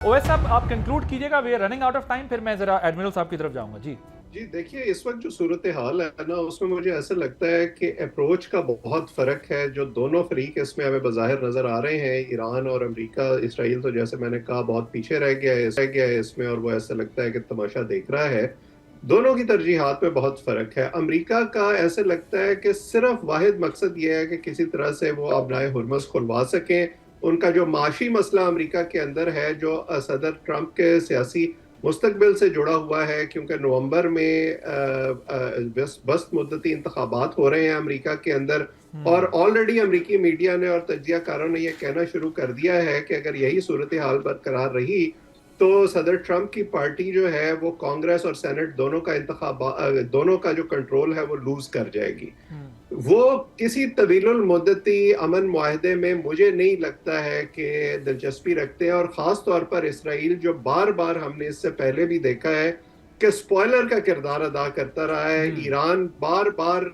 Owais साहब आप conclude कीजिएगा, we are running out of time, फिर मैं जरा एडमिरल साहब की तरफ जाऊंगा। जी देखिए, इस वक्त जो सूरत हाल है ना, उसमें मुझे ऐसा लगता है कि अप्रोच का बहुत फर्क है। जो दोनों फरीक इसमें हमें बज़ाहिर नजर आ रहे हैं, ईरान और अमेरिका, इसराइल तो जैसे मैंने कहा बहुत पीछे रह गया है इसमें, और वो ऐसा लगता है कि तमाशा देख रहा है। दोनों की तरजीहात में बहुत फर्क है। अमेरिका का ऐसे लगता है कि सिर्फ वाहिद मकसद ये है कि किसी तरह से वो अपनाए हुर्मस खुलवा सकें। उनका जो माशी मसला अमेरिका के अंदर है, जो सदर ट्रंप के सियासी मुस्तकबिल से जुड़ा हुआ है, क्योंकि नवंबर में बस मुद्दती इंतखाबात हो रहे हैं अमेरिका के अंदर, और ऑलरेडी अमेरिकी मीडिया ने और तज्जियाकारों ने यह कहना शुरू कर दिया है कि अगर यही सूरत हाल बरकरार रही तो सदर ट्रंप की पार्टी जो है वो कांग्रेस और सेनेट दोनों का जो कंट्रोल है वो लूज कर जाएगी। वो किसी तवीलुल मुद्दती अमन मुआहदे में मुझे नहीं लगता है कि दिलचस्पी रखते हैं, और ख़ास तौर पर इसराइल जो बार बार हमने इससे पहले भी देखा है कि स्पॉइलर का किरदार अदा करता रहा है। ईरान बार बार,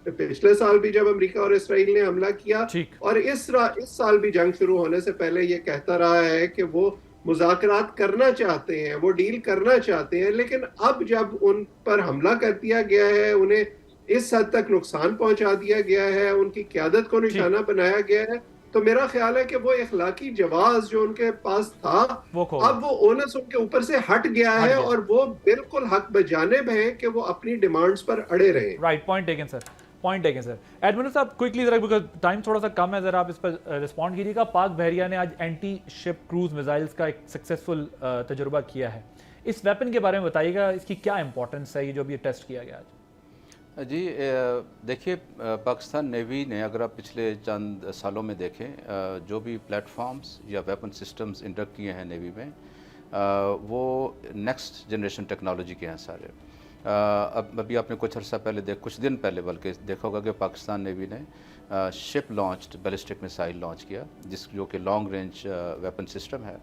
पिछले साल भी जब अमेरिका और इसराइल ने हमला किया, और इस साल भी जंग शुरू होने से पहले ये कहता रहा है कि वो मुज़ाकरात करना चाहते हैं, वो डील करना चाहते हैं, लेकिन अब जब उन पर हमला कर दिया गया है, उन्हें इस हद तक नुकसान पहुंचा दिया गया है, उनकी क़यादत को निशाना बनाया गया है, तो मेरा ख्याल है कि वो इखलाकी जवाज जो उनके पास था, अब वो ओनस उनके ऊपर से हट गया है, और वो बिल्कुल हक बजानिब है कि वो अपनी डिमांड्स पर अड़े रहे। Right, point taken sir. Admiral साहब क्विकली जरा, बिकॉज टाइम थोड़ा सा कम है, जरा आप इस पर रिस्पॉन्ड कीजिएगा। पाक बहरिया ने आज एंटी शिप क्रूज मिसाइल्स का एक सक्सेसफुल तजुर्बा किया है। इस वेपन के बारे में बताइएगा, इसकी क्या इंपॉर्टेंस है, ये जो भी टेस्ट किया गया आज? जी देखिए, पाकिस्तान नेवी ने, अगर आप पिछले चंद सालों में देखें, जो भी प्लेटफॉर्म्स या वेपन सिस्टम्स इंडक्ट किए हैं नेवी में, वो नेक्स्ट जनरेशन टेक्नोलॉजी के हैं सारे। अब अभी आपने कुछ दिन पहले बल्कि देखा होगा कि पाकिस्तान नेवी ने ship launched ballistic missile launch किया, जो कि लॉन्ग रेंज वेपन सिस्टम है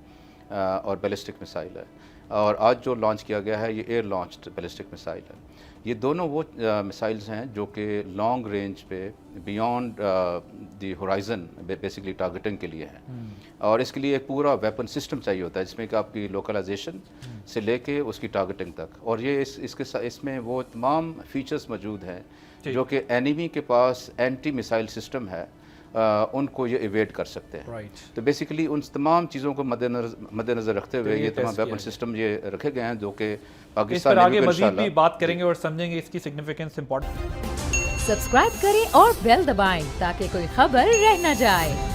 और बैलिस्टिक मिसाइल है। और आज जो लॉन्च किया गया है ये एयर लॉन्च्ड बैलिस्टिक मिसाइल है। ये दोनों वो मिसाइल्स हैं जो कि लॉन्ग रेंज पे beyond the horizon basically targeting के लिए हैं, और इसके लिए एक पूरा वेपन सिस्टम चाहिए होता है, जिसमें कि आपकी लोकलाइजेशन से लेके उसकी टारगेटिंग तक, और ये इसमें वो तमाम फीचर्स मौजूद हैं जो कि एनिमी के पास एंटी मिसाइल सिस्टम है, उनको ये इवेट कर सकते हैं। तो बेसिकली उन तमाम चीज़ों को मद्देनज़र रखते हुए ये तमाम वेपन सिस्टम ये रखे गए हैं, जो कि पाकिस्तान आगे मज़ीद भी बात करेंगे और समझेंगे इसकी सिग्निफिकेंस इंपॉर्टेंट। सब्सक्राइब करें और बेल दबाएं ताकि कोई खबर रह न जाए।